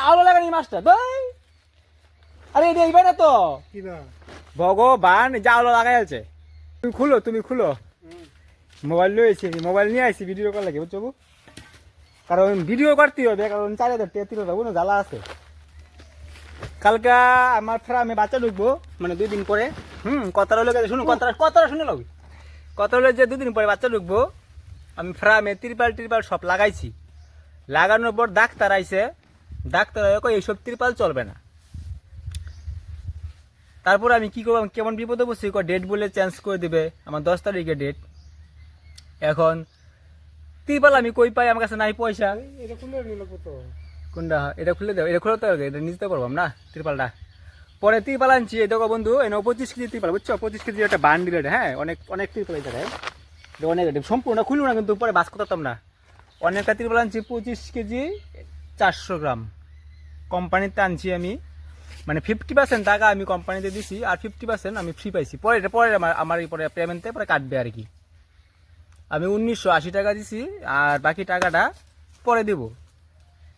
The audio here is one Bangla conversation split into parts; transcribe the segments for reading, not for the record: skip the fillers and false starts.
আলো লাগানি মাছটা ভাই। আরে এটা এইবার না তো ভগবান যা আলো লাগাই আছে। তুমি খুলো মোবাইল লয়েছি, মোবাইল নিয়ে আসছি ভিডিও কল লাগে বুঝছো, কারণ ভিডিও করতে হবে, কারণ 4000 টাকা তিল যাবো না, জ্বালা আছে। কালকে আমার ফ্রামে বাচ্চা ঢুকবো, মানে 2 দিন পরে। কথাটা হলো শুনো, কথাটা শুনে লবি। কথা হলো যে 2 দিন পরে বাচ্চা ঢুকবো। আমি ফ্রামে ত্রিপাল সব লাগাইছি। লাগানোর পর ডাক্তার আইছে, ডাক্তার এইসব ত্রিপাল চলবে না। তারপর আমি কি করবো, কেমন বিপদে বসছি, ডেট বলে চেঞ্জ করে দিবে, আমার 10 তারিখে ডেট। এখন ত্রিপাল আমি কই পাই, আমার কাছে নাই পয়সা। কোনটা এটা খুলে দেবো, এটা খুলে তো এটা নিতে পারবো না ত্রিপালটা। পরে ত্রিপাল আনছি, এই দেখো বন্ধু, এনে 25 কেজি ত্রিপাল বুঝছো, 25 কেজি একটা বান্ডিল এটা। হ্যাঁ, অনেক ত্রিপাল এই জায়গায়, অনেক সম্পূর্ণ খুলবো না কিন্তু পরে বাস করতাম না। অনেকটা ত্রিপাল আনছি, 25 কেজি 400 গ্রাম কোম্পানিতে আনছি আমি। মানে 50% টাকা আমি কোম্পানিতে দিছি, আর 50% আমি ফ্রি পাইছি। পরে আমার পরে পেমেন্টে পরে কাটবে আর কি। আমি 1980 টাকা দিছি, আর বাকি টাকাটা পরে দেব।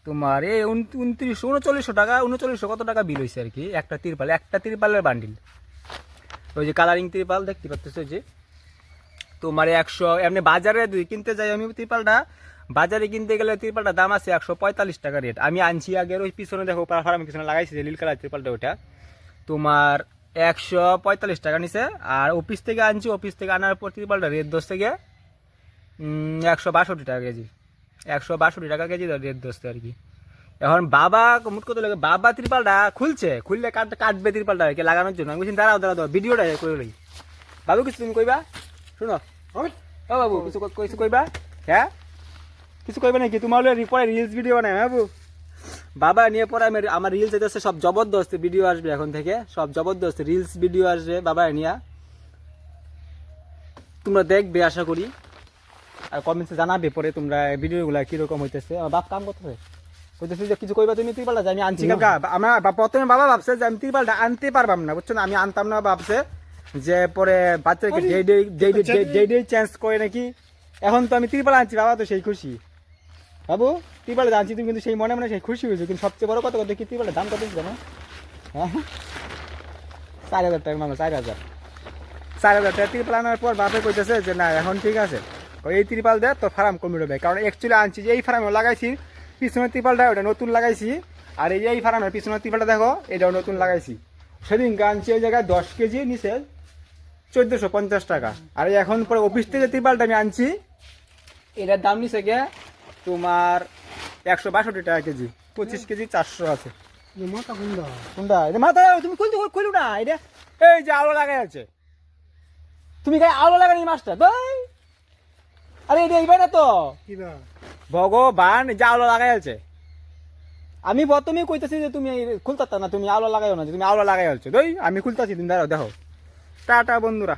তোমার এই 3900 টাকা, 3900 কত টাকা বিল হয়েছে আর কি। একটা ত্রিপালের বান্ডিল, ওই যে কালারিং ত্রিপাল দেখতে পাচ্ছ যে। তোমার 100 এমনি বাজারে কিনতে যাই আমি ত্রিপালটা, বাজারে কিনতে গেলে ত্রিপালটা দাম আছে 145 টাকা রেট। আমি আনছি আগের ওই পিছনে দেখো ফার্মের পিছনে লাগাইছি যে নীল কালার ত্রিপালটা, ওটা তোমার 145 টাকা নিছে। আর অফিস থেকে আনছি, অফিস থেকে আনার পর ত্রিপালটা রেট 10 থেকে 162 টাকা কেজি, 162 টাকা কেজি রেট 10 আর কি। এখন বাবা মুট কত লাগে, বাবা ত্রিপালটা খুললে কাটবে ত্রিপালটা আর কি লাগানোর জন্য। আমি বলছি দাঁড়াও ভিডিওটা করে লই। বাবু কিছু তুমি কইবা, শুনো ও বাবু কিছু কইবা? হ্যাঁ কিছু কইবা নাকি? তোমার পরে রিলস ভিডিও বানাই বাবু। বাবা নিয়ে পরে আমার রিলস এসে সব জবরদস্ত ভিডিও আসবে, এখন থেকে সব জবরদস্ত রিলস ভিডিও আসবে বাবা নিয়ে, তোমরা দেখবে আশা করি। আর কমেন্টসে জানাবে পরে তোমরা ভিডিওগুলা কিরকম হইতেছে। আমার বাপ কাম করতে হইতেছে যে কিছু কইবা তুমি ত্রিপালটা যে আমি আনছি কাকা। আমার প্রথমে বাবা ভাবছে যে আমি ত্রিপালটা আনতে পারবাম না বুঝছো না, আমি আনতাম না। ভাবছে যে পরে বাচ্চাকে ডে চেঞ্জ করে নাকি। এখন তো আমি ত্রিপাল আনছি, বাবা তো সেই খুশি। বাবু ত্রিপালে আনছি, তুমি কিন্তু সেই মনে মনে সেই খুশি হয়েছো। কিন্তু সবচেয়ে বড় কথা কি ত্রিপালের দাম কত জানো? হ্যাঁ 4000 টাকা মামা, 4000 টাকা ত্রিপাল আনার পর বাপে কইতেছে যে না এখন ঠিক আছে, এই ত্রিপাল দেয় তোর ফার্ম কমে দেবে। কারণ অ্যাকচুয়ালি আনছি যে এই ফার্মে লাগাইছি পিছনের ত্রিপালটা, ওটা নতুন লাগাইছি। আর এই ফার্মের পিছনের ত্রিপালটা দেখো, এটাও নতুন লাগাইছি। সেদিন আনছি ওই জায়গায় 10 কেজি নিচে 1450 টাকা। আর এখন পরে অফিস থেকে ত্রিপালটা আমি আনছি, এটার দাম নিচে গিয়ে তোমার 162 টাকা কেজি, 25 কেজি 400 আছে। কোনটা এটা মাথা তুমি খুলু না, এটা এই যে আলো লাগাই আছে, তুমি গায়ে আলো লাগানি মাছটা ভাই। আরে এটা এইবার না তো ভগবান যা আলো লাগাই আছে। আমি প্রথমেই কইতেছি যে তুমি খুলতে না, তুমি আলো লাগাইও না, তুমি আলো লাগাই আছো। আমি খুলতেছি, তুমি দাঁড়াও দেখো। টাটা বন্ধুরা।